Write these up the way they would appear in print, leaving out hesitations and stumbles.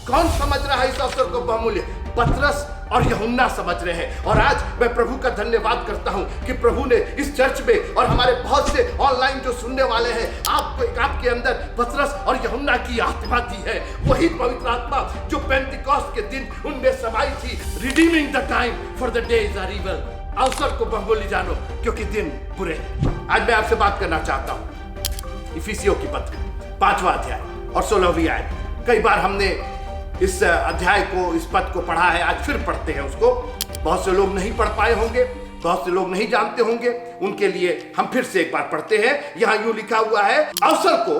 कौन समझ रहा है इस अवसर को बहुमूल्य? पतरस और यूहन्ना समझ रहे हैं। और आज मैं प्रभु का धन्यवाद करता हूं कि प्रभु ने इस चर्च में और हमारे बहुत से ऑनलाइन जो सुनने वाले हैं, आपके अंदर पतरस और यूहन्ना की आत्मा दी है। वही पवित्र आत्मा जो पेंटिकॉस्ट के दिन उनमें समाई थी। Redeeming the time for the days are evil. अवसर को बहुमूल्य जानो क्योंकि दिन बुरे हैं। आज मैं आपसे बात करना चाहता हूं इफिसियों की पत्र 5वां अध्याय और 16वीं आयत। कई बार हमने इस अध्याय को, इस पद को पढ़ा है, आज फिर पढ़ते हैं उसको। बहुत से लोग नहीं पढ़ पाए होंगे, बहुत से लोग नहीं जानते होंगे, उनके लिए हम फिर से एक बार पढ़ते हैं। यहां यूं लिखा हुआ है, अवसर को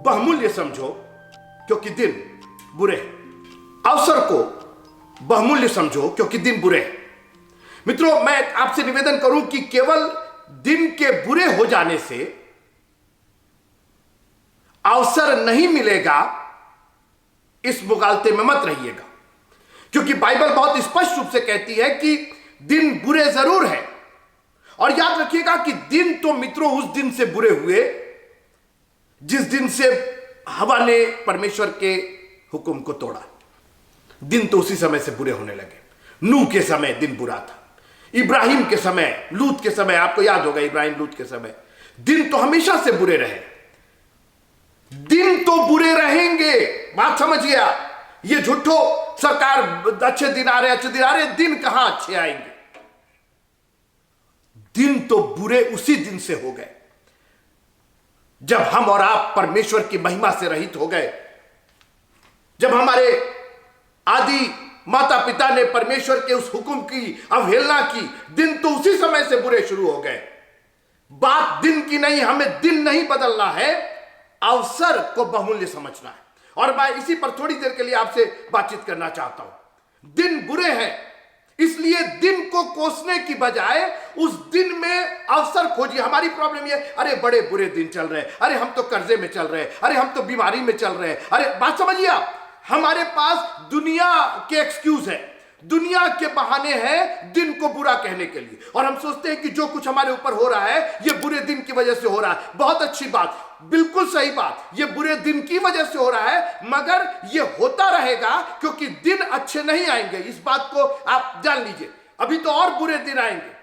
बहुमूल्य समझो क्योंकि दिन बुरे हैं। अवसर को बहुमूल्य समझो क्योंकि दिन बुरे हैं। मित्रों, मैं आपसे निवेदन करूं कि केवल दिन के बुरे हो जाने से अवसर नहीं मिलेगा, इस मुगालते में मत रहिएगा। क्योंकि बाइबल बहुत स्पष्ट रूप से कहती है कि दिन बुरे जरूर है। और याद रखिएगा कि दिन तो मित्रों उस दिन से बुरे हुए जिस दिन से हवा ने परमेश्वर के हुक्म को तोड़ा। दिन तो उसी समय से बुरे होने लगे। नूह के समय दिन बुरा था, इब्राहिम के समय, लूत के समय, आपको याद होगा इब्राहिम लूत के समय, दिन तो हमेशा से बुरे रहे। दिन तो बुरे रहेंगे, बात समझिए आप। ये झूठो सरकार अच्छे दिन आ रहे, दिन कहां अच्छे आएंगे? दिन तो बुरे उसी दिन से हो गए जब हम और आप परमेश्वर की महिमा से रहित हो गए, जब हमारे आदि माता पिता ने परमेश्वर के उस हुक्म की अवहेलना की। दिन तो उसी समय से बुरे शुरू हो गए। बात दिन की नहीं, हमें दिन नहीं बदलना है, अवसर को बहुमूल्य समझना है। और मैं इसी पर थोड़ी देर के लिए आपसे बातचीत करना चाहता हूं। दिन बुरे हैं, इसलिए दिन को कोसने की बजाय उस दिन में अवसर खोजिए। हमारी प्रॉब्लम ये, अरे बड़े बुरे दिन चल रहे हैं, अरे हम तो कर्जे में चल रहे हैं, अरे हम तो बीमारी में चल रहे हैं। अरे बात समझिए आप, हमारे पास दुनिया के एक्सक्यूज है, दुनिया के बहाने हैं दिन को बुरा कहने के लिए। और हम सोचते हैं कि जो कुछ हमारे ऊपर हो रहा है ये बुरे दिन की वजह से हो रहा है। बहुत अच्छी बात, बिल्कुल सही बात, ये बुरे दिन की वजह से हो रहा है, मगर ये होता रहेगा क्योंकि दिन अच्छे नहीं आएंगे। इस बात को आप जान लीजिए। अभी तो और बुरे दिन आएंगे।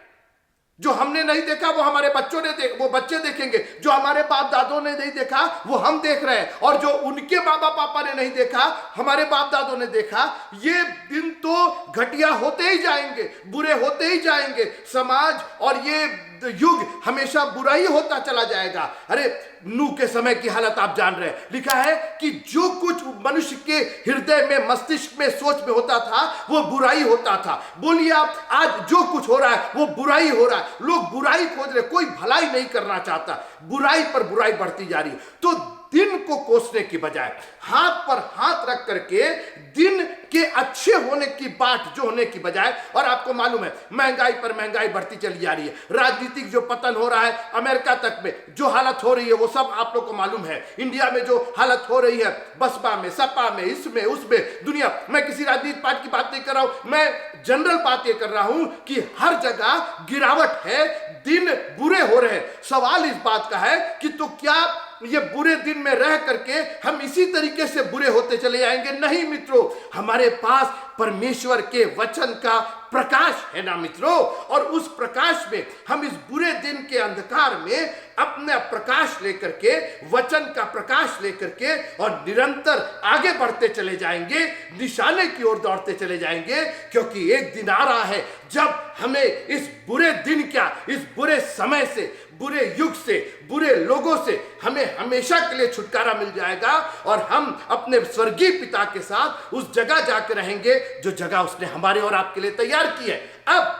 जो हमने नहीं देखा वो हमारे बच्चों ने वो बच्चे देखेंगे। जो हमारे बाप दादों ने नहीं देखा वो हम देख रहे हैं। और जो उनके बाबा पापा ने नहीं देखा, हमारे बाप दादों ने देखा। ये दिन तो घटिया होते ही जाएंगे, बुरे होते ही जाएंगे। समाज और ये युग हमेशा बुरा ही होता चला जाएगा। अरे नूह के समय की हालत आप जान रहे हैं। लिखा है कि जो कुछ मनुष्य के हृदय में, मस्तिष्क में, सोच में होता था वो बुराई होता था। बोलिए आप, आज जो कुछ हो रहा है वो बुराई हो रहा है। लोग बुराई खोज रहे, कोई भलाई नहीं करना चाहता, बुराई पर बुराई बढ़ती जा रही है। तो दिन को कोसने की बजाय हाथ पर हाथ रख करके दिन के अच्छे होने की बाट जो होने की बजाय, और आपको मालूम है महंगाई पर महंगाई बढ़ती चली जा रही है। राजनीतिक जो पतन हो रहा है, अमेरिका तक में जो हालत हो रही है वो सब आप लोग को मालूम है। इंडिया में जो हालत हो रही है, बसपा में, सपा में, इसमें उसमें, दुनिया, मैं किसी राजनीतिक पार्टी की बात नहीं कर रहा हूं, मैं जनरल बात ये कर रहा हूं कि हर जगह गिरावट है, दिन बुरे हो रहे हैं। सवाल इस बात का है कि तो क्या ये बुरे दिन में रह करके हम इसी तरीके से बुरे होते चले जाएंगे? नहीं मित्रों, हमारे पास परमेश्वर के वचन का प्रकाश है ना मित्रों। और उस प्रकाश में हम इस बुरे दिन के अंधकार में अपना प्रकाश लेकर के, वचन का प्रकाश लेकर के, और निरंतर आगे बढ़ते चले जाएंगे, निशाने की ओर दौड़ते चले जाएंगे। क्योंकि एक दिन आ रहा है जब हमें इस बुरे दिन, क्या इस बुरे समय से, बुरे युग से, बुरे लोगों से हमें हमेशा के लिए छुटकारा मिल जाएगा। और हम अपने स्वर्गीय पिता के साथ उस जगह जाकर रहेंगे जो जगह उसने हमारे और आपके लिए तैयार की है। अब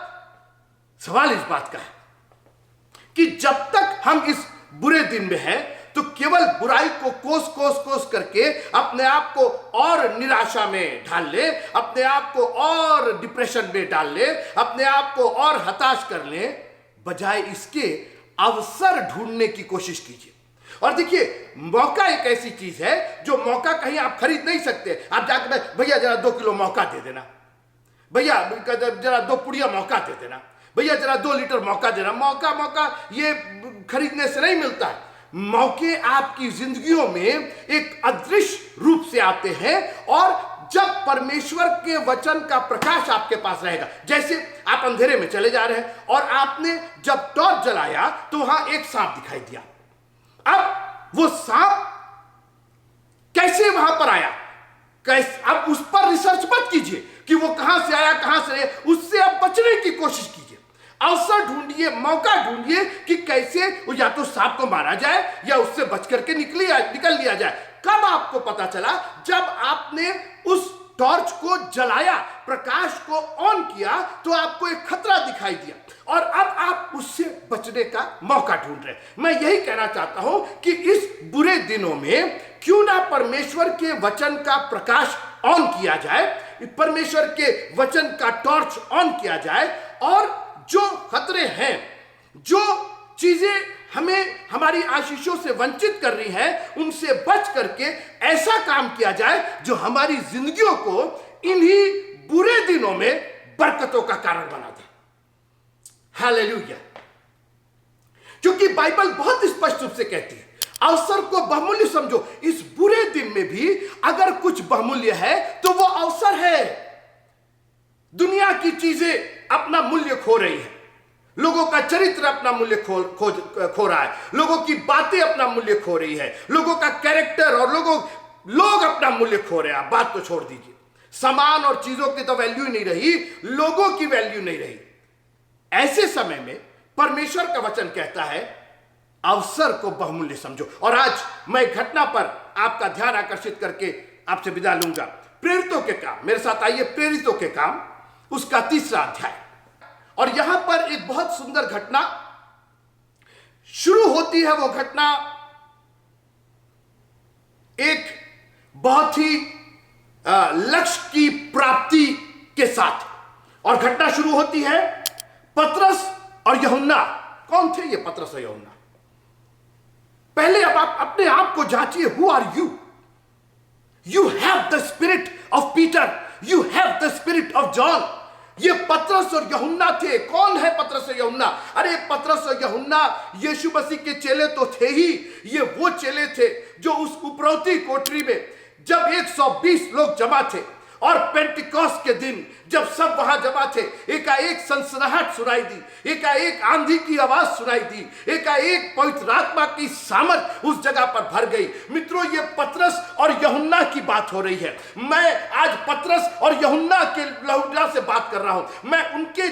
सवाल इस बात का है कि जब तक हम इस बुरे दिन में हैं तो केवल बुराई को कोस करके अपने आप को और निराशा में ढाल ले, अपने आप को और डिप्रेशन में डाल ले, अपने आप को और हताश कर ले, बजाय इसके अवसर ढूंढने की कोशिश कीजिए। और देखिए, मौका एक ऐसी चीज है जो मौका कहीं आप खरीद नहीं सकते। आप जाकर, भैया जरा 2 किलो मौका दे देना, भैया जरा 2 पुड़िया मौका दे देना, भैया जरा 2 लीटर मौका देना। मौका ये खरीदने से नहीं मिलता है। मौके आपकी जिंदगियों में एक अदृश्य रूप से आते हैं और जब परमेश्वर के वचन का प्रकाश आपके पास रहेगा, जैसे आप अंधेरे में चले जा रहे हैं और आपने जब टॉर्च जलाया तो वहां एक सांप दिखाई दिया। अब वो सांप कैसे वहां पर आया, कैसे, अब उस पर रिसर्च मत कीजिए कि वो कहां से आया कहां से आया, उससे आप बचने की कोशिश कीजिए। अवसर ढूंढिए, मौका ढूंढिए कि कैसे या तो सांप को मारा जाए या उससे बच करके निकल लिया जाए। कब आपको पता चला? जब आपने उस टॉर्च को जलाया, प्रकाश को ऑन किया, तो आपको एक खतरा दिखाई दिया और अब आप उससे बचने का मौका ढूंढ रहे हैं। मैं यही कहना चाहता हूं कि इस बुरे दिनों में क्यों ना परमेश्वर के वचन का प्रकाश ऑन किया जाए, परमेश्वर के वचन का टॉर्च ऑन किया जाए और जो खतरे हैं, जो चीजें हमें हमारी आशीषों से वंचित कर रही हैं, उनसे बच करके ऐसा काम किया जाए जो हमारी जिंदगियों को इन्हीं बुरे दिनों में बरकतों का कारण बना दे। हालेलुया। क्योंकि बाइबल बहुत स्पष्ट रूप से कहती है, अवसर को बहुमूल्य समझो। इस बुरे दिन में भी अगर कुछ बहुमूल्य है तो वो अवसर है। दुनिया की चीजें अपना मूल्य खो रही है, लोगों का चरित्र अपना मूल्य खो रहा है, लोगों की बातें अपना मूल्य खो रही है, लोगों का कैरेक्टर और लोग अपना मूल्य खो रहे हैं। बात तो छोड़ दीजिए, सामान और चीजों की तो वैल्यू ही नहीं रही, लोगों की वैल्यू नहीं रही। ऐसे समय में परमेश्वर का वचन कहता है अवसर को बहुमूल्य समझो। और आज मैं घटना पर आपका ध्यान आकर्षित करके आपसे विदा लूंगा। प्रेरितों के काम, मेरे साथ आइए, प्रेरितों के काम उसका 3रा अध्याय। और यहां पर एक बहुत सुंदर घटना शुरू होती है। वो घटना एक बहुत ही लक्ष्य की प्राप्ति के साथ, और घटना शुरू होती है पतरस और यूहन्ना। कौन थे ये पतरस और यूहन्ना? पहले अब आप अपने आप को जांचिए, who are you? You have the spirit of Peter, you have the spirit of John. ये पतरस और यूहन्ना थे। कौन है पतरस और यूहन्ना? अरे पतरस और यूहन्ना यीशु मसीह के चेले तो थे ही। ये वो चेले थे जो उस उपरौती कोठरी में जब 120 लोग जमा थे और पेंटिकॉस्ट के दिन जब सब वहां जमा थे, एकाएक सनसनाहट सुनाई दी, एकाएक आंधी की आवाज सुनाई दी, एकाएक पवित्र आत्मा की सामर्थ उस जगह पर भर गई। मित्रों, ये पतरस और यूहन्ना की बात हो रही है। मैं आज पतरस और यूहन्ना के लहूजा से बात कर रहा हूं। मैं उनके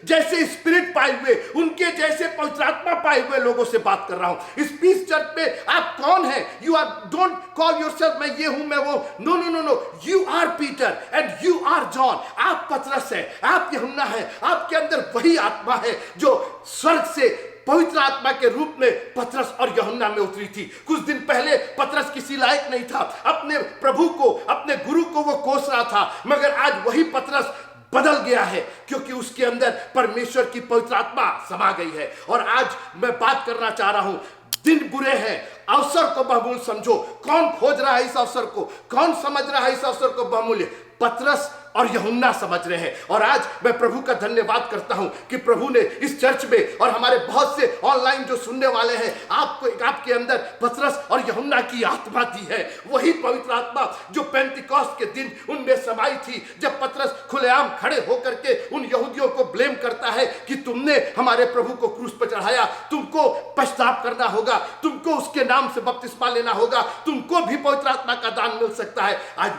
जैसे स्पिरिट पाए हुए, उनके जैसे पवित्र आत्मा पाए हुए लोगों से बात कर रहा हूं। इस पीस चर्च में आप कौन है? You are, don't call yourself मैं ये हूं मैं वो, no no no no, you are Peter and you are John. आप पतरस है, आप यूहन्ना है, आपके अंदर वही आत्मा है जो स्वर्ग से पवित्र आत्मा के रूप में पतरस और यूहन्ना में उतरी थी। कुछ दिन पहले पतरस किसी लायक नहीं था, अपने प्रभु को, अपने गुरु को वो कोस रहा था, मगर आज वही पतरस बदल गया है क्योंकि उसके अंदर परमेश्वर की पवित्र आत्मा समा गई है। और आज मैं बात करना चाह रहा हूं, दिन बुरे हैं, अवसर को बहुमूल्य समझो। कौन खोज रहा है इस अवसर को? कौन समझ रहा है इस अवसर को बहुमूल्य? पतरस और यूहन्ना समझ रहे हैं। और आज मैं प्रभु का धन्यवाद करता हूं कि प्रभु ने इस चर्च में और हमारे बहुत से ऑनलाइन जो सुनने वाले हैं, आपके अंदर पतरस और यूहन्ना की आत्मा दी है। वही पवित्र आत्मा जो पेंटिकॉस्ट के दिन उनमें समाई थी, जब पतरस खुलेआम खड़े होकर के उन यहूदियों को ब्लेम करता है कि तुमने हमारे प्रभु को क्रूस पर चढ़ाया, तुमको पश्चाताप करना होगा, तुमको उसके नाम से बपतिस्मा लेना होगा, तुमको भी पवित्र आत्मा का दान मिल सकता है। आज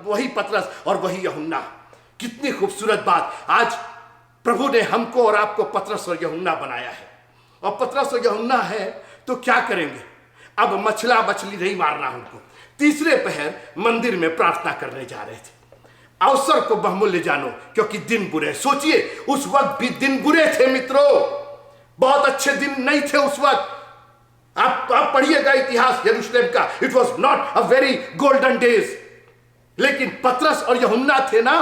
वही पतरस और वही यूहन्ना। कितनी खूबसूरत बात! आज प्रभु ने हमको और आपको पतरस और यूहन्ना बनाया है। और पतरस और यूहन्ना है तो क्या करेंगे? अब मछली नहीं मारना हमको। 3रे पहर मंदिर में प्रार्थना करने जा रहे थे। अवसर को बहुमूल्य जानो क्योंकि दिन बुरे। सोचिए, उस वक्त भी दिन बुरे थे मित्रों, बहुत अच्छे दिन नहीं थे उस वक्त। आप पढ़िएगा इतिहास यरूशलेम का, it was not a very golden days. लेकिन पतरस और यूहन्ना थे ना,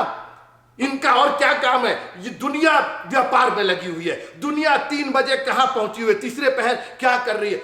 इनका और क्या काम है? ये दुनिया व्यापार में लगी हुई है। दुनिया 3 बजे कहां पहुंची हुई है, 3रे पहर क्या कर रही है,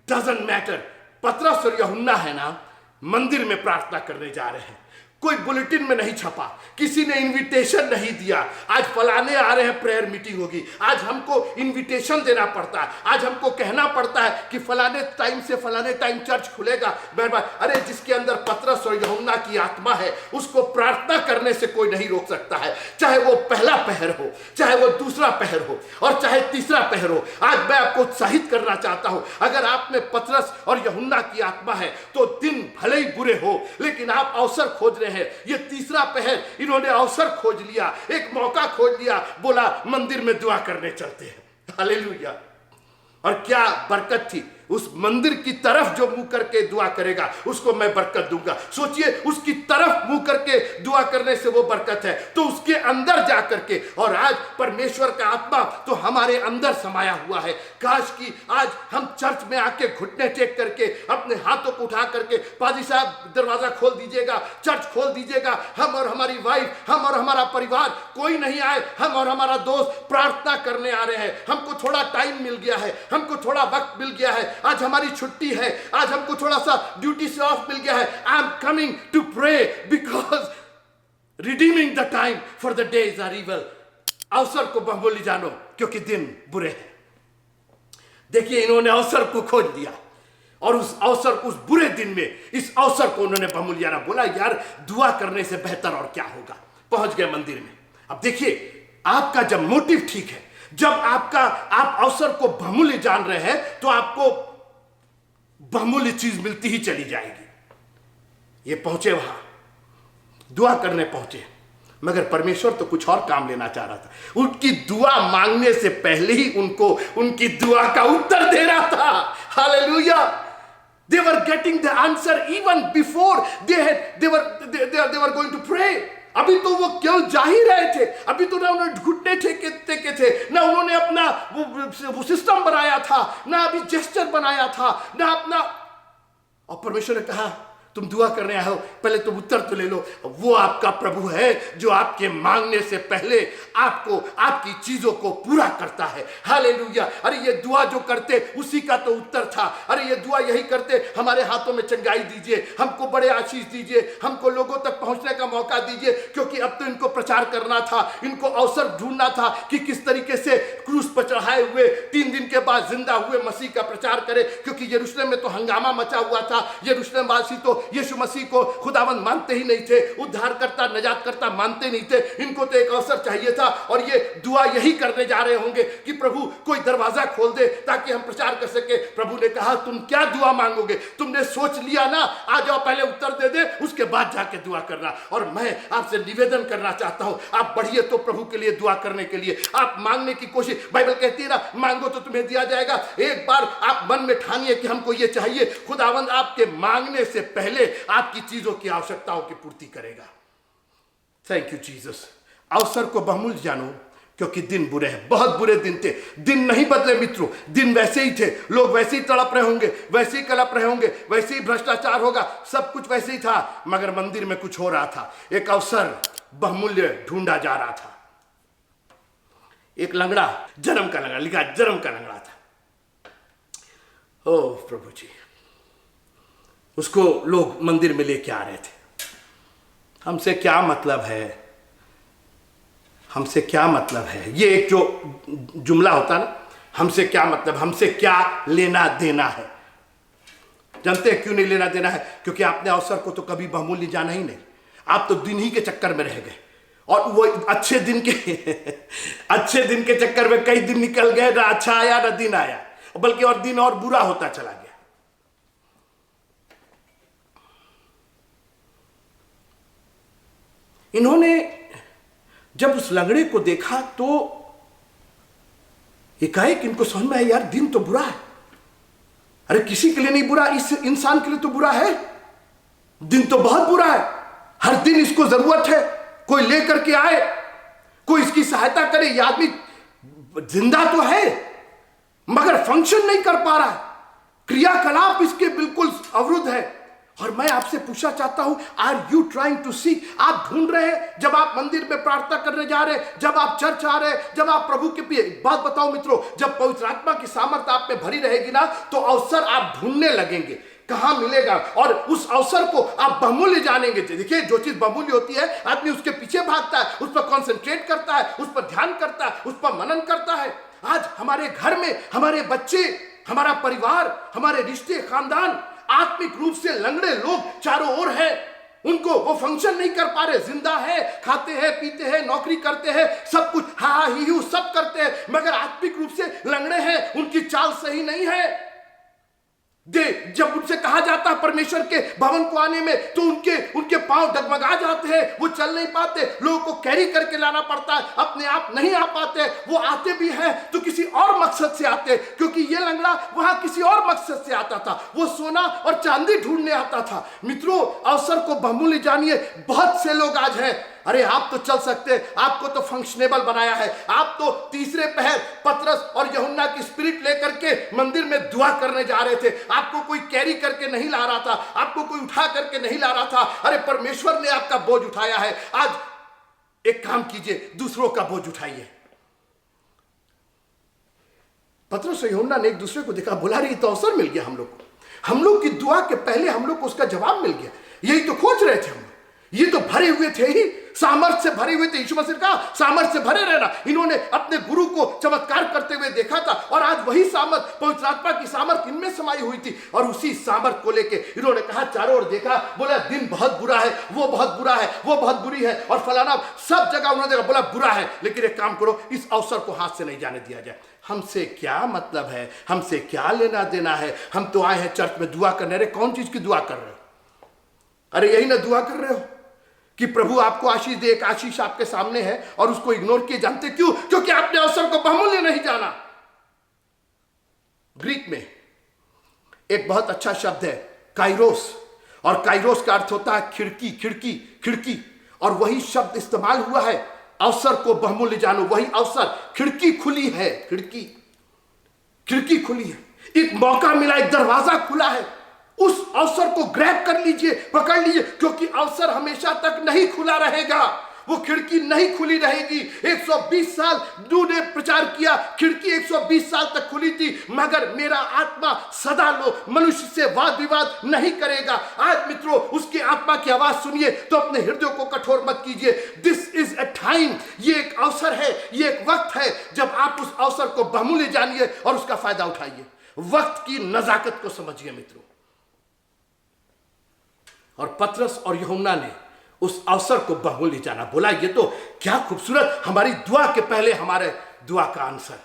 डजंट मैटर। पतरस और यूहन्ना है ना, मंदिर में प्रार्थना करने जा रहे हैं। कोई बुलेटिन में नहीं छपा, किसी ने इनविटेशन नहीं दिया। आज फलाने आ रहे हैं, प्रेयर मीटिंग होगी, आज हमको इनविटेशन देना पड़ता है, आज हमको कहना पड़ता है कि फलाने टाइम से फलाने टाइम चर्च खुलेगा। अरे जिसके अंदर पतरस और यूहन्ना की आत्मा है, उसको प्रार्थना करने से कोई नहीं रोक सकता है, चाहे वो पहला पहर हो, चाहे वो दूसरा पहर हो, और चाहे तीसरा पहर हो। आज मैं आपको उत्साहित करना चाहता हूं, अगर आप में पतरस और यूहन्ना की आत्मा है तो दिन भले ही बुरे हो, लेकिन आप अवसर खोज रहे हैं। ये तीसरा पहर इन्होंने अवसर खोज लिया, एक मौका खोज लिया, बोला मंदिर में दुआ करने चलते हैं। हालेलुया। और क्या बरकत थी, उस मंदिर की तरफ जो मुंह करके दुआ करेगा उसको मैं बरकत दूंगा। सोचिए, उसकी तरफ मुंह करके दुआ करने से वो बरकत है, तो उसके अंदर जा करके, और आज परमेश्वर का आत्मा तो हमारे अंदर समाया हुआ है। काश कि आज हम चर्च में आके घुटने टेक करके अपने हाथों को उठा करके, पादी साहब दरवाजा खोल दीजिएगा, चर्च खोल दीजिएगा, हम और हमारी वाइफ, हम और हमारा परिवार, कोई नहीं आए, हम और हमारा दोस्त प्रार्थना करने आ रहे हैं, हमको थोड़ा टाइम मिल गया है, हमको थोड़ा वक्त मिल गया है, आज हमारी छुट्टी है, आज हमको थोड़ा सा ड्यूटी से ऑफ मिल गया है। I am coming to pray because redeeming the time for the days are evil. अवसर को बहुमूल्य जानो क्योंकि दिन बुरे हैं। देखिए, इन्होंने अवसर को खोज दिया और उस अवसर को, उस बुरे दिन में इस अवसर को उन्होंने बहुमूल्य जाना। बोला यार दुआ करने से बेहतर और क्या होगा। पहुंच गए मंदिर में। अब देखिए, आपका जब मोटिव ठीक है, जब आप अवसर को बहुमूल्य जान रहे हैं, तो आपको बहुमूल्य चीज मिलती ही चली जाएगी। ये पहुंचे वहां, दुआ करने पहुंचे, मगर परमेश्वर तो कुछ और काम लेना चाह रहा था। उनकी दुआ मांगने से पहले ही उनको उनकी दुआ का उत्तर दे रहा था। Hallelujah. They were getting the answer even before they were going to pray. अभी तो वो क्यों जा ही रहे थे, अभी तो ना उन्होंने घुटने टेके थे, ना उन्होंने अपना वो सिस्टम बनाया था, ना अभी जेस्चर बनाया था, ना अपना। और परमेश्वर ने कहा तुम दुआ करने आए हो, पहले तुम उत्तर तो ले लो। वो आपका प्रभु है जो आपके मांगने से पहले आपको आपकी चीजों को पूरा करता है। हालेलुया। अरे ये दुआ जो करते उसी का तो उत्तर था। अरे ये दुआ यही करते, हमारे हाथों में चंगाई दीजिए, हमको बड़े आशीष दीजिए, हमको लोगों तक पहुंचने का मौका दीजिए, क्योंकि अब तो इनको प्रचार करना था, इनको अवसर ढूंढना था कि किस तरीके से क्रूस पर चढ़ाए हुए 3 दिन के बाद जिंदा हुए मसीह का प्रचार करे। क्योंकि यरूशलेम में तो हंगामा मचा हुआ था, यरूशलेम वासी तो यीशु मसीह को खुदावंद मानते ही नहीं थे, उद्धारकर्ता निजातकर्ता मानते नहीं थे। इनको तो एक अवसर चाहिए था, और ये दुआ यही करने जा रहे होंगे कि प्रभु कोई दरवाजा खोल दे ताकि हम प्रचार कर सके। प्रभु ने कहा तुम क्या दुआ मांगोगे, तुमने सोच लिया ना, आ जाओ पहले उत्तर दे दे, उसके बाद जाके दुआ करना। और मैं आपसे निवेदन करना चाहता हूं, आप बढ़िए तो प्रभु के लिए दुआ करने के लिए आप मांगने की कोशिश। बाइबल कहती है ना, मांगो तो तुम्हें दिया जाएगा। एक बार आप मन में ठानिए कि हमको ये चाहिए, खुदावंद आपके मांगने से पहले आपकी चीजों की आवश्यकताओं की पूर्ति करेगा। Thank you Jesus. अवसर को बहुमूल्य जानो क्योंकि दिन बुरे हैं। बहुत बुरे दिन थे, दिन नहीं बदले मित्रों, दिन वैसे ही थे। लोग वैसे ही तड़प रहे होंगे, वैसे ही कलप रहे होंगे, वैसे ही भ्रष्टाचार होगा, सब कुछ वैसे ही था, मगर मंदिर में कुछ हो रहा था। एक अवसर बहुमूल्य ढूंढा जा रहा था। एक लंगड़ा, जन्म का लंगड़ा, लिखा जन्म का लंगड़ा था। ओह प्रभु जी, उसको लोग मंदिर में लेके आ रहे थे। हमसे क्या मतलब है, हमसे क्या मतलब है, ये एक जो जुमला होता ना, हमसे क्या मतलब, हमसे क्या लेना देना है। जानते हैं क्यों नहीं लेना देना है? क्योंकि आपने अवसर को तो कभी बहुमूल्य जाना ही नहीं। आप तो दिन ही के चक्कर में रह गए, और वो अच्छे दिन के चक्कर में कई दिन निकल गए, ना अच्छा आया ना दिन आया, बल्कि और दिन और बुरा होता चला गया। इन्होंने जब उस लंगड़े को देखा तो एकाएक इनको समझ में आया, यार दिन तो बुरा है। अरे किसी के लिए नहीं बुरा, इस इंसान के लिए तो बुरा है। दिन तो बहुत बुरा है, हर दिन इसको जरूरत है कोई लेकर के आए, कोई इसकी सहायता करे। ये आदमी जिंदा तो है मगर फंक्शन नहीं कर पा रहा है, क्रियाकलाप इसके बिल्कुल अवरुद्ध है। और मैं आपसे पूछना चाहता हूं, are you trying to seek? आप ढूंढ रहे हैं जब आप मंदिर में प्रार्थना करने जा रहे हैं, जब आप चर्च आ रहे हैं, जब आप प्रभु के पिए। बात बताओ मित्रों, जब पवित्र आत्मा की सामर्थ आप में भरी रहेगी ना, तो अवसर आप ढूंढने लगेंगे। कहां मिलेगा, और उस अवसर को आप बहुमूल्य जानेंगे। देखिए, जो चीज बहुमूल्य होती है आदमी उसके पीछे भागता है, उस पर कॉन्सेंट्रेट करता है, उस पर ध्यान करता है, उस पर मनन करता है। आज हमारे घर में हमारे बच्चे, हमारा परिवार, हमारे रिश्ते, खानदान आत्मिक रूप से लंगड़े लोग चारों ओर है। उनको वो फंक्शन नहीं कर पा रहे, जिंदा है, खाते हैं, पीते हैं, नौकरी करते हैं, सब कुछ हा ही हू सब करते हैं, मगर आत्मिक रूप से लंगड़े हैं, उनकी चाल सही नहीं है। जब उनसे कहा जाता है परमेश्वर के भवन को आने में, तो उनके पांव डगमगा जाते हैं, वो चल नहीं पाते, लोगों को कैरी करके लाना पड़ता है, अपने आप नहीं आ पाते। वो आते भी हैं तो किसी और मकसद से आते, क्योंकि ये लंगड़ा वहां किसी और मकसद से आता था, वो सोना और चांदी ढूंढने आता था। मित्रों, अवसर को बहुमूल्य जानिए। बहुत से लोग आज हैं, अरे आप तो चल सकते हैं, आपको तो फंक्शनेबल बनाया है, आप तो तीसरे पहर पतरस और यूहन्ना की स्पिरिट लेकर के मंदिर में दुआ करने जा रहे थे, आपको कोई कैरी करके नहीं ला रहा था, आपको कोई उठा करके नहीं ला रहा था। अरे परमेश्वर ने आपका बोझ उठाया है। आज एक काम कीजिए, दूसरों का बोझ उठाइए। पतरस और यूहन्ना ने एक दूसरे को देखा, बोला रही तो अवसर मिल गया हम लोग को, हम लोग की दुआ के पहले हम लोग को उसका जवाब मिल गया। यही तो खोज रहे थे हम लोग, ये तो भरे हुए थे ही, सामर्थ से भरे हुए थे। यीशु मसीह का सामर्थ से भरे रहना, इन्होंने अपने गुरु को चमत्कार करते हुए देखा था, और आज वही सामर्थ, पवित्र आत्मा की सामर्थ इनमें समाई हुई थी, और उसी सामर्थ को लेके इन्होंने कहा, चारों ओर देखा, बोला दिन बहुत बुरा है, वो बहुत बुरा है, वो बहुत बुरी है, और फलाना सब जगह उन्होंने देखा, बोला बुरा है, लेकिन एक काम करो, इस अवसर को हाथ से नहीं जाने दिया जाए। हमसे क्या मतलब है, हमसे क्या लेना देना है, हम तो आए हैं चर्च में दुआ करने। अरे कौन चीज की दुआ कर रहे हो? अरे यही ना दुआ कर रहे हो कि प्रभु आपको आशीष दे। एक आशीष आपके सामने है और उसको इग्नोर किए, जानते क्यों? क्योंकि आपने अवसर को बहुमूल्य नहीं जाना। ग्रीक में एक बहुत अच्छा शब्द है काइरोस, और काइरोस का अर्थ होता है खिड़की, खिड़की, खिड़की, और वही शब्द इस्तेमाल हुआ है, अवसर को बहुमूल्य जानो। वही अवसर, खिड़की खुली है, खिड़की, खिड़की खुली है, एक मौका मिला, एक दरवाजा खुला है, उस अवसर को ग्रैब कर लीजिए, पकड़ लीजिए, क्योंकि अवसर हमेशा तक नहीं खुला रहेगा, वो खिड़की नहीं खुली रहेगी। 120 साल नूह ने प्रचार किया, खिड़की 120 साल तक खुली थी, मगर मेरा आत्मा सदा लो मनुष्य से वाद विवाद नहीं करेगा। आज मित्रों, उसकी आत्मा की आवाज सुनिए तो अपने हृदय को कठोर मत कीजिए। दिस इज अ टाइम, ये एक अवसर है, ये एक वक्त है जब आप उस अवसर को बहुमूल्य जानिए और उसका फायदा उठाइए। वक्त की नजाकत को समझिए मित्रों। और पतरस और यूहन्ना ने उस अवसर को बहुमूल्य जाना। बोला ये तो क्या खूबसूरत, हमारी दुआ के पहले हमारे दुआ का आंसर,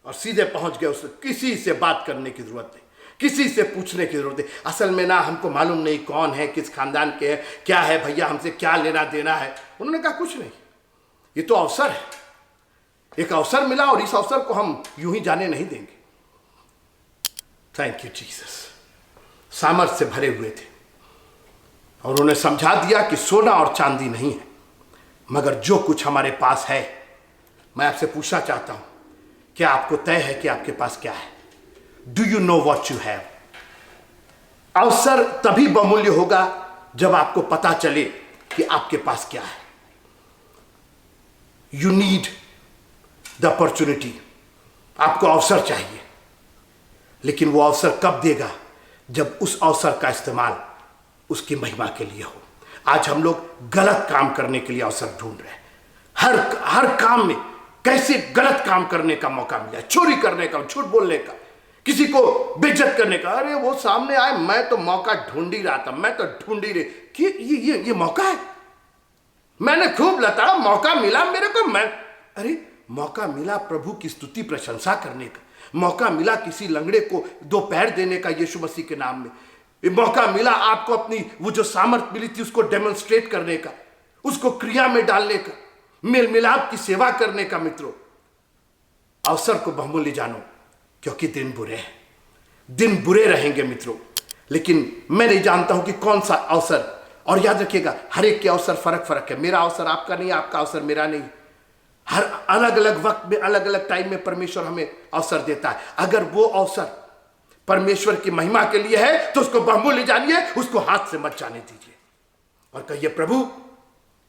और सीधे पहुंच गए। उससे किसी से बात करने की जरूरत नहीं, किसी से पूछने की जरूरत नहीं। असल में ना हमको मालूम नहीं कौन है, किस खानदान के है, क्या है भैया, हमसे क्या लेना देना है। उन्होंने कहा कुछ नहीं, ये तो अवसर है, एक अवसर मिला और इस अवसर को हम यूं ही जाने नहीं देंगे। Thank you Jesus. सामर्थ से भरे हुए थे और उन्हें समझा दिया कि सोना और चांदी नहीं है, मगर जो कुछ हमारे पास है। मैं आपसे पूछना चाहता हूं, क्या आपको तय है कि आपके पास क्या है? Do you know what you have? अवसर तभी बहुमूल्य होगा जब आपको पता चले कि आपके पास क्या है। यू नीड द अपॉर्चुनिटी, आपको अवसर चाहिए, लेकिन वो अवसर कब देगा? जब उस अवसर का इस्तेमाल उसकी महिमा के लिए हो। आज हम लोग गलत काम करने के लिए अवसर ढूंढ रहे हैं। हर काम में कैसे गलत काम करने का मौका मिला, चोरी करने का, झूठ बोलने का, किसी को बेइज्जत करने का। अरे वो सामने आए, मैं तो मौका ढूंढ ही रहा था, मैं तो ढूंढ ही रही कि ये मौका है, मैंने खूब लताड़ा, मौका मिला मेरे को। अरे मौका मिला प्रभु की स्तुति प्रशंसा करने का, मौका मिला किसी लंगड़े को 2 पैर देने का यीशु मसीह के नाम में, मौका मिला आपको अपनी वो जो सामर्थ मिली थी उसको डेमोन्स्ट्रेट करने का, उसको क्रिया में डालने का, मेल मिलाप की सेवा करने का। मित्रों, अवसर को बहुमूल्य जानो, क्योंकि दिन बुरे हैं, दिन बुरे रहेंगे मित्रों। लेकिन मैं नहीं जानता हूं कि कौन सा अवसर, और याद रखिएगा हर एक के अवसर फर्क है। मेरा अवसर आपका नहीं, आपका अवसर मेरा नहीं। हर अलग अलग वक्त में, अलग अलग टाइम में परमेश्वर हमें अवसर देता है। अगर वो अवसर परमेश्वर की महिमा के लिए है तो उसको बहुमूल्य जानिए, उसको हाथ से मत जाने दीजिए और कहिए प्रभु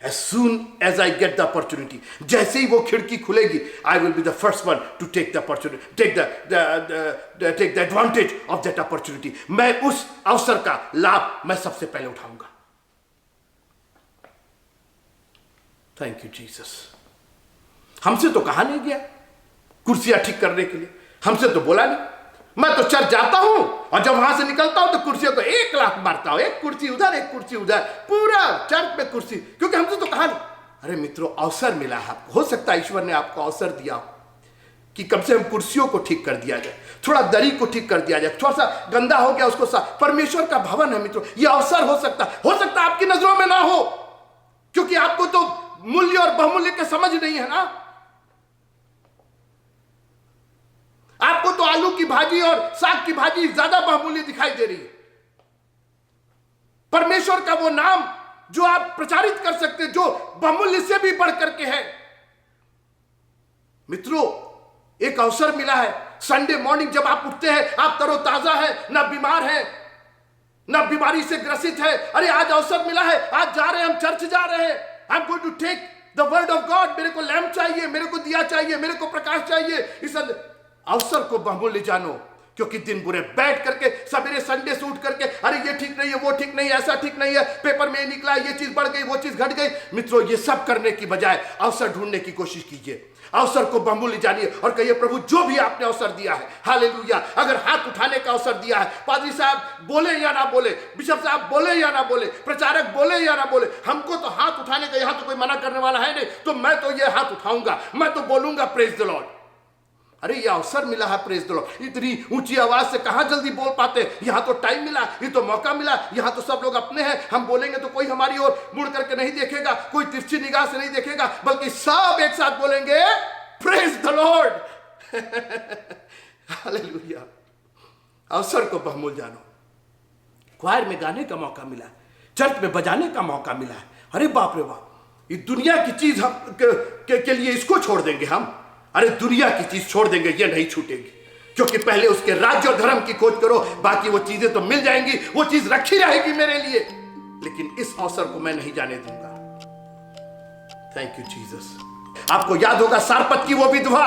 As soon as I get the opportunity, जैसे ही वो खिड़की खुलेगी, I will be the first one to take the opportunity, take the advantage of that opportunity. मैं उस अवसर का लाभ मैं सबसे पहले उठाऊंगा. Thank you Jesus. हमसे तो कहा नहीं गया कुर्सियां ठीक करने के लिए, हमसे तो बोला नहीं. मैं तो चर्च जाता हूं और जब वहां से निकलता हूं तो कुर्सियों को 1 लाख मारता हूं, एक कुर्सी उधर एक कुर्सी उधर, पूरा चर्च में कुर्सी, क्योंकि हमसे तो कहा नहीं. अरे मित्रों, अवसर मिला है आपको. हो सकता है ईश्वर ने आपको अवसर दिया हो कि कम से कम कुर्सियों को ठीक कर दिया जाए, थोड़ा दरी को ठीक कर दिया जाए, थोड़ा सा गंदा हो गया उसको साफ. परमेश्वर का भवन है मित्रों, यह अवसर हो सकता है आपकी नजरों में ना हो, क्योंकि आपको तो मूल्य और बहुमूल्य की समझ नहीं है ना. आपको तो आलू की भाजी और साग की भाजी ज्यादा बहुमूल्य दिखाई दे रही है. परमेश्वर का वो नाम जो आप प्रचारित कर सकते, जो बहुमूल्य से भी बढ़ करके है. मित्रों, एक अवसर मिला है. संडे मॉर्निंग जब आप उठते हैं, आप तरोताजा है, ना बीमार है, ना बीमारी से ग्रसित है. अरे आज अवसर मिला है, आज जा रहे हैं, हम चर्च जा रहे हैं. I am going to take the word of God. मेरे को लैंप चाहिए, मेरे को दिया चाहिए, मेरे को प्रकाश चाहिए. इस अवसर को बहुमूल्य जानो, क्योंकि दिन बुरे बैठ करके सवेरे संडे से उठ करके अरे ये ठीक नहीं है, वो ठीक नहीं है, ऐसा ठीक नहीं है, पेपर में निकला, ये चीज बढ़ गई, वो चीज घट गई. मित्रों, ये सब करने की बजाय अवसर ढूंढने की कोशिश कीजिए. अवसर को बहुमूल्य जानिए और कहिए, प्रभु जो भी आपने अवसर दिया है, हालेलुया. अगर हाथ उठाने का अवसर दिया है, पादरी साहब बोले या ना बोले, बिशप साहब बोले या ना बोले, प्रचारक बोले या ना बोले, हमको तो हाथ उठाने का यहां तो कोई मना करने वाला है नहीं. तो मैं तो ये हाथ उठाऊंगा, मैं तो बोलूंगा प्रेज द लॉर्ड. अरे ये अवसर मिला है, प्रेज द लॉर्ड. इतनी ऊंची आवाज से कहां जल्दी बोल पाते. यहां तो टाइम मिला, ये तो मौका मिला. यहां तो सब लोग अपने हैं. हम बोलेंगे तो कोई हमारी ओर मुड़ करके नहीं देखेगा, कोई तिरछी निगाह से नहीं देखेगा, बल्कि सब एक साथ बोलेंगे प्रेज द लॉर्ड. हालेलुया. अवसर को बहुमूल्य जानो. क्वायर में गाने का मौका मिला, चर्च में बजाने का मौका मिला है. अरे बाप रे बाप, ये दुनिया की चीज हम के लिए इसको छोड़ देंगे हम. अरे दुनिया की चीज छोड़ देंगे, ये नहीं छूटेगी. क्योंकि पहले उसके राज्य और धर्म की खोज करो, बाकी वो चीजें तो मिल जाएंगी, वो चीज रखी रहेगी मेरे लिए. लेकिन इस अवसर को मैं नहीं जाने दूंगा. Thank you Jesus. आपको याद होगा सारपत की वो विधवा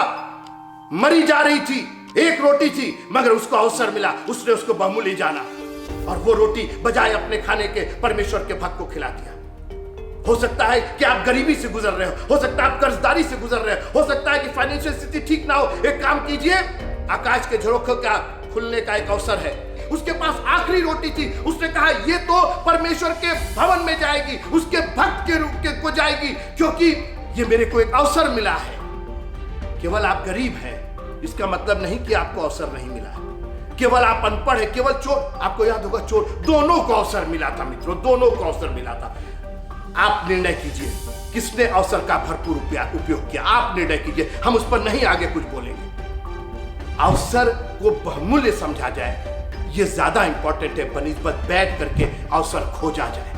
मरी जा रही थी, एक रोटी थी, मगर उसको अवसर मिला, उसने उसको बहुमूल्य जाना और वो रोटी बजाय अपने खाने के परमेश्वर के भक्त को खिला दिया. हो सकता है कि आप गरीबी से गुजर रहे हो सकता है आप कर्जदारी से गुजर रहे हो सकता है कि फाइनेंशियल स्थिति ठीक ना हो. एक काम कीजिए, आकाश के झरोखे का खुलने का एक अवसर है. उसके पास आखिरी रोटी थी, उसने कहा ये तो परमेश्वर के भवन में जाएगी, उसके भक्त के रूप के को जाएगी, क्योंकि ये मेरे को एक अवसर मिला है. केवल आप गरीब हैं इसका मतलब नहीं कि आपको अवसर नहीं मिला है. केवल आप अनपढ़ है, केवल चोर, आपको याद होगा चोर, दोनों को अवसर मिला था मित्रों, दोनों को अवसर मिला था. आप निर्णय कीजिए किसने अवसर का भरपूर उपयोग किया. आप निर्णय कीजिए, हम उस पर नहीं आगे कुछ बोलेंगे. अवसर को बहुमूल्य समझा जाए, ये ज्यादा इंपॉर्टेंट है बनिस्बत बैठ करके अवसर खोजा जाए.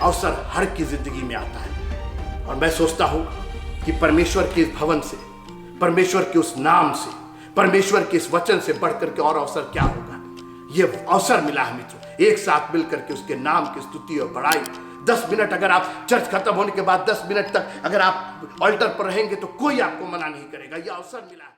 अवसर हर की जिंदगी में आता है और मैं सोचता हूं कि परमेश्वर के इस भवन से, परमेश्वर के उस नाम से, परमेश्वर के इस वचन से बढ़ करके और अवसर क्या होगा. ये अवसर मिला है मित्रों, एक साथ मिलकर के उसके नाम की स्तुति और बड़ाई. 10 मिनट अगर आप चर्च खत्म होने के बाद 10 मिनट तक अगर आप ऑल्टर पर रहेंगे तो कोई आपको मना नहीं करेगा. यह अवसर मिला है.